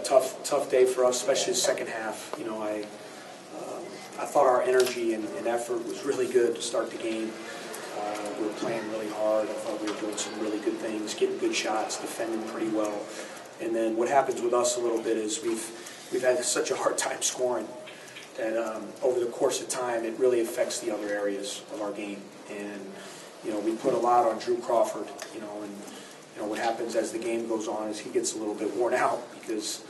tough day for us, especially the second half. You know, I thought our energy and effort was really good to start the game. We were playing really hard. I thought we were doing some really good things, getting good shots, defending pretty well. And then what happens with us a little bit is we've had such a hard time scoring that over the course of time it really affects the other areas of our game. And you know, we put a lot on Drew Crawford. You know, what happens as the game goes on is he gets a little bit worn out because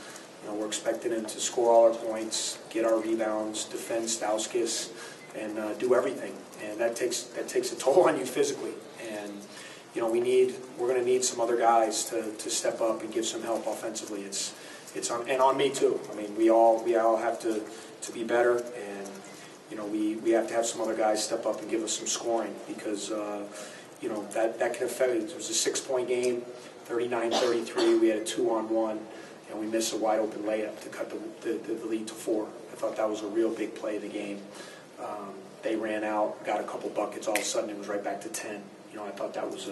we're expecting him to score all our points, get our rebounds, defend Stauskas, and do everything. And that takes a toll on you physically. And we're going to need some other guys to step up and give some help offensively. It's on me too. I mean, we all have to be better, and we have to have some other guys step up and give us some scoring because that can affect it. It was a 6-point game, 39-33. We had a 2-on-1. And we missed a wide-open layup to cut the lead to 4. I thought that was a real big play of the game. They ran out, got a couple buckets. All of a sudden, it was right back to 10. I thought that was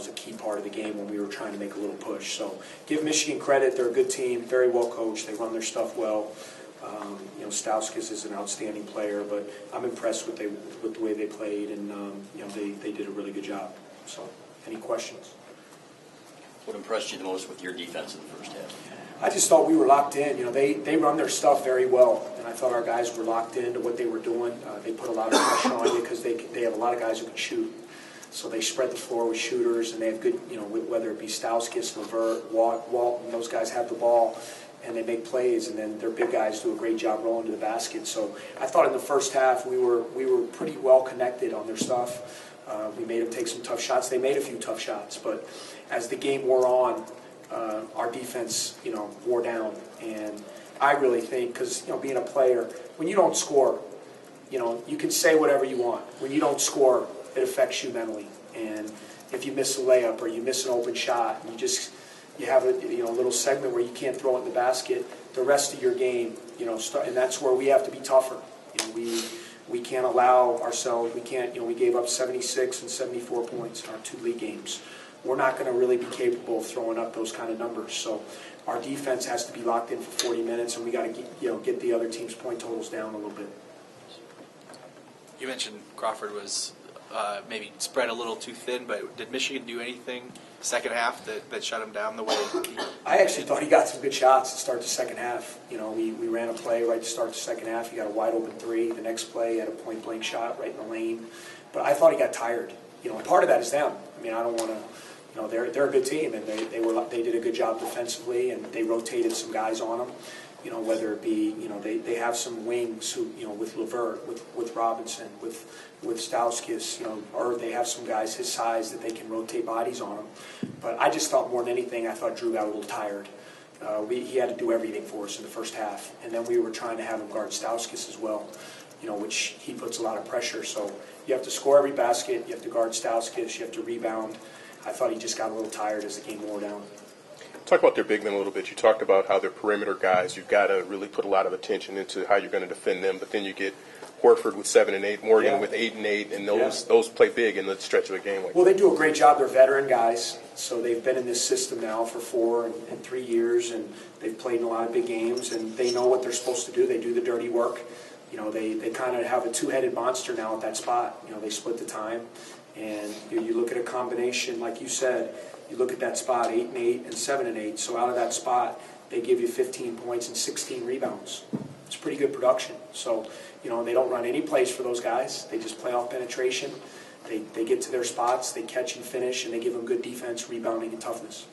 a key part of the game when we were trying to make a little push. So give Michigan credit. They're a good team, very well coached. They run their stuff well. Stauskas is an outstanding player, but I'm impressed with the way they played, and they did a really good job. So, any questions? What impressed you the most with your defense in the first half? I just thought we were locked in. They run their stuff very well, and I thought our guys were locked into what they were doing. They put a lot of pressure on you because they have a lot of guys who can shoot. So they spread the floor with shooters, and they have good, whether it be Stauskas, Levert, Walton, those guys have the ball, and they make plays, and then their big guys do a great job rolling to the basket. So I thought in the first half we were pretty well connected on their stuff. We made them take some tough shots. They made a few tough shots, but as the game wore on, our defense, wore down. And I really think, because being a player, when you don't score, you can say whatever you want. When you don't score, it affects you mentally. And if you miss a layup or you miss an open shot, you have a little segment where you can't throw it in the basket, the rest of your game, and that's where we have to be tougher. We can't allow ourselves, we gave up 76 and 74 points in our 2 league games. We're not going to really be capable of throwing up those kind of numbers. So our defense has to be locked in for 40 minutes, and we got to get the other team's point totals down a little bit. You mentioned Crawford was maybe spread a little too thin, but did Michigan do anything second half that shut him down the way he I actually thought he got some good shots to start the second half. We ran a play right to start the second half. He got a wide open 3. The next play, he had a point blank shot right in the lane. But I thought he got tired. Part of that is them. I mean, I don't want to. They're a good team, and they did a good job defensively, and they rotated some guys on them. Whether it be they have some wings who with Levert, with Robinson, with Stauskas, or they have some guys his size that they can rotate bodies on them. But I just thought more than anything, I thought Drew got a little tired. He had to do everything for us in the first half, and then we were trying to have him guard Stauskas as well, which he puts a lot of pressure. So you have to score every basket, you have to guard Stauskas, you have to rebound. I thought he just got a little tired as the game wore down. Talk about their big men a little bit. You talked about how they're perimeter guys. You've got to really put a lot of attention into how you're going to defend them. But then you get Horford with 7 and 8, Morgan with 8 and 8, and those play big in the stretch of a game. Well, they do a great job. They're veteran guys, so they've been in this system now for 4 and 3 years, and they've played in a lot of big games, and they know what they're supposed to do. They do the dirty work. They kind of have a 2-headed monster now at that spot. They split the time, and you look at a combination, like you said. You look at that spot, 8 and 8 and 7 and 8. So out of that spot, they give you 15 points and 16 rebounds. It's pretty good production. So, they don't run any plays for those guys. They just play off penetration. They get to their spots, they catch and finish, and they give them good defense, rebounding, and toughness.